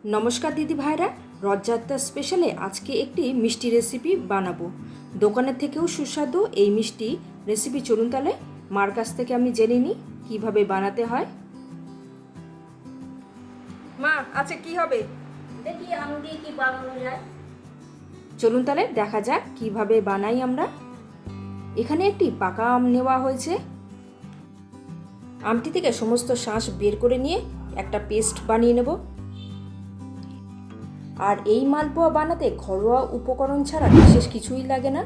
नमस्कार दीदी भाईरा रथयात्रा स्पेशले आज के एक मिष्टि रेसिपि बानाबो। दोकानेर थेकेও सुस्वादु এই মিষ্টি রেসিপি চলুন তাহলে মার কাছ থেকে আমি জেনে নিই কিভাবে বানাতে হয়। মা আচ্ছা কি হবে দেখি আম দিয়ে কি বানানো যায়। চলুন তাহলে দেখা যাক কিভাবে বানাই আমরা। এখানে একটি পাকা আম নেওয়া হয়েছে। আমটি থেকে সমস্ত শাঁস বের করে নিয়ে একটা পেস্ট বানিয়ে নেব। আর এই মালপোয়া বানাতে ঘরোয়া উপকরণ ছাড়া বিশেষ কিছুই লাগে না।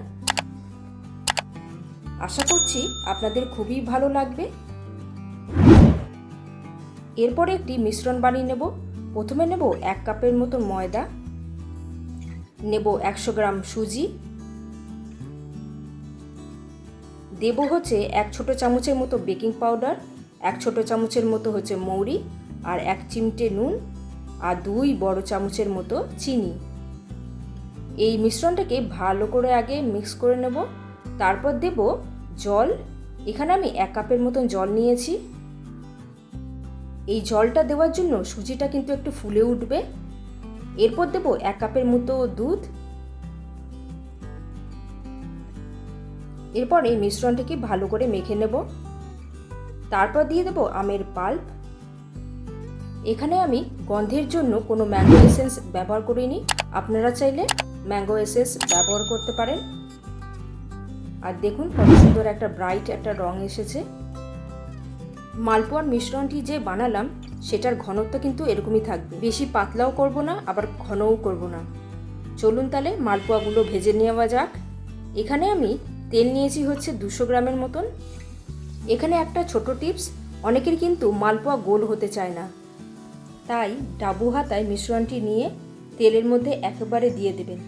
আশা করছি আপনাদের খুবই ভালো লাগবে। এরপরে একটি মিশ্রণ বানিয়ে নেব। প্রথমে নেব 1 কাপের মতো ময়দা, নেব 100 গ্রাম সুজি, দেব হচ্ছে 1 ছোট চামচের মতো বেকিং পাউডার, 1 ছোট চামচের মতো হচ্ছে মৌরি, আর 1 চিমটে নুন, আর 2 বড় চামচের মতো চিনি। এই মিশ্রণটাকে ভালো করে আগে মিক্স করে নেব। তারপর দেব জল। এখানে আমি 1 কাপের মতন জল নিয়েছি। এই জলটা দেওয়ার জন্য সুজিটা কিন্তু একটু ফুলে উঠবে। এরপর দেব 1 কাপের মতো দুধ। এরপর এই মিশ্রণটাকে ভালো করে মেখে নেব। তারপর দিয়ে দেব আমের পাল্প। এখানে আমি গন্ধের জন্য কোনো ম্যাঙ্গো এসেন্স ব্যবহার করিনি, আপনারা চাইলে ম্যাঙ্গো এসেন্স ব্যবহার করতে পারেন। আর দেখুন কত সুন্দর একটা ব্রাইট একটা রং এসেছে। মালপোয়ার মিশ্রণটি যে বানালাম সেটার ঘনত্ব কিন্তু এরকমই থাকবে, বেশি পাতলাও করব না আবার ঘনও করব না। চলুন তাহলে মালপোয়াগুলো ভেজে নেওয়া যাক। এখানে আমি তেল নিয়েছি হচ্ছে 200 গ্রামের মতন। এখানে একটা ছোট টিপস, অনেকের কিন্তু মালপোয়া গোল হতে চায় না, তাই ডাবু হাতায় মিশ্রণটি নিয়ে তেলের মধ্যে একেবারে দিয়ে দেবেন।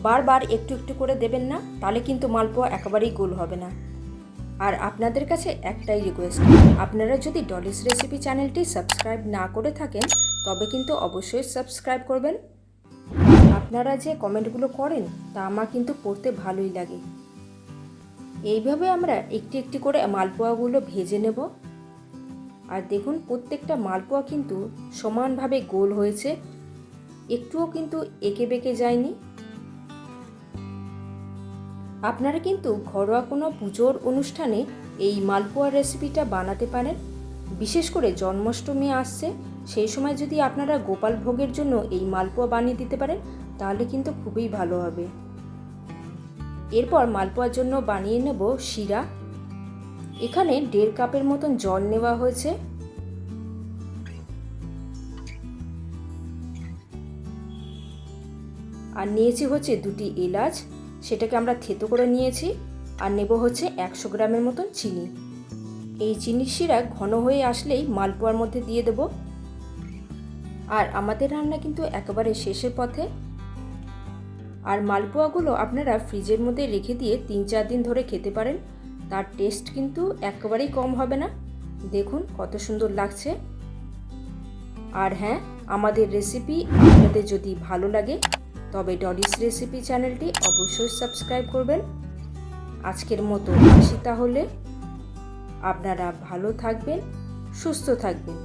বারবার একটু একটু করে দেবেন না, তাহলে কিন্তু মালপোয়া একেবারেই গোল হবে না। আর আপনাদের কাছে একটাই রিকোয়েস্ট, আপনারা যদি ডলিস রেসিপি চ্যানেলটি সাবস্ক্রাইব না করে থাকেন তবে কিন্তু অবশ্যই সাবস্ক্রাইব করবেন। আপনারা যে কমেন্টগুলো করেন তা আমার কিন্তু পড়তে ভালোই লাগে। এইভাবে আমরা একটি একটি করে মালপোয়াগুলো ভেজে নেব। আর দেখুন প্রত্যেকটা মালপোয়া কিন্তু সমানভাবে গোল হয়েছে, একটুও কিন্তু এঁকে বেঁকে যায়নি। আপনারা কিন্তু ঘরোয়া কোনো পুজোর অনুষ্ঠানে এই মালপোয়ার রেসিপিটা বানাতে পারেন। বিশেষ করে জন্মাষ্টমী আসছে, সেই সময় যদি আপনারা গোপাল ভোগের জন্য এই মালপোয়া বানিয়ে দিতে পারেন তাহলে কিন্তু খুবই ভালো হবে। এরপর মালপোয়ার জন্য বানিয়ে নেব শিরা। এখানে 1.5 কাপের মতন জল নেওয়া হয়েছে। আর নিয়েছি হচ্ছে 2টি এলাচ, সেটাকে আমরা থেতো করে নিয়েছি। আর নেব হচ্ছে 100 গ্রামের মতন চিনি। এই চিনির শিরা ঘন হয়ে আসলেই মালপোয়ার মধ্যে দিয়ে দেব। আর আমাদের রান্না কিন্তু একেবারে শেষের পথে। আর মালপোয়াগুলো আপনারা ফ্রিজের মধ্যে রেখে দিয়ে 3-4 দিন ধরে খেতে পারেন, তার টেস্ট কিন্তু একেবারেই কম হবে না। দেখুন কত সুন্দর লাগছে। আর হ্যাঁ, আমাদের রেসিপি আপনাদের যদি ভালো লাগে তবে ডলিস রেসিপি চ্যানেলটি অবশ্যই সাবস্ক্রাইব করবেন। আজকের মতো আসি তাহলে। আপনারা ভালো থাকবেন, সুস্থ থাকবেন।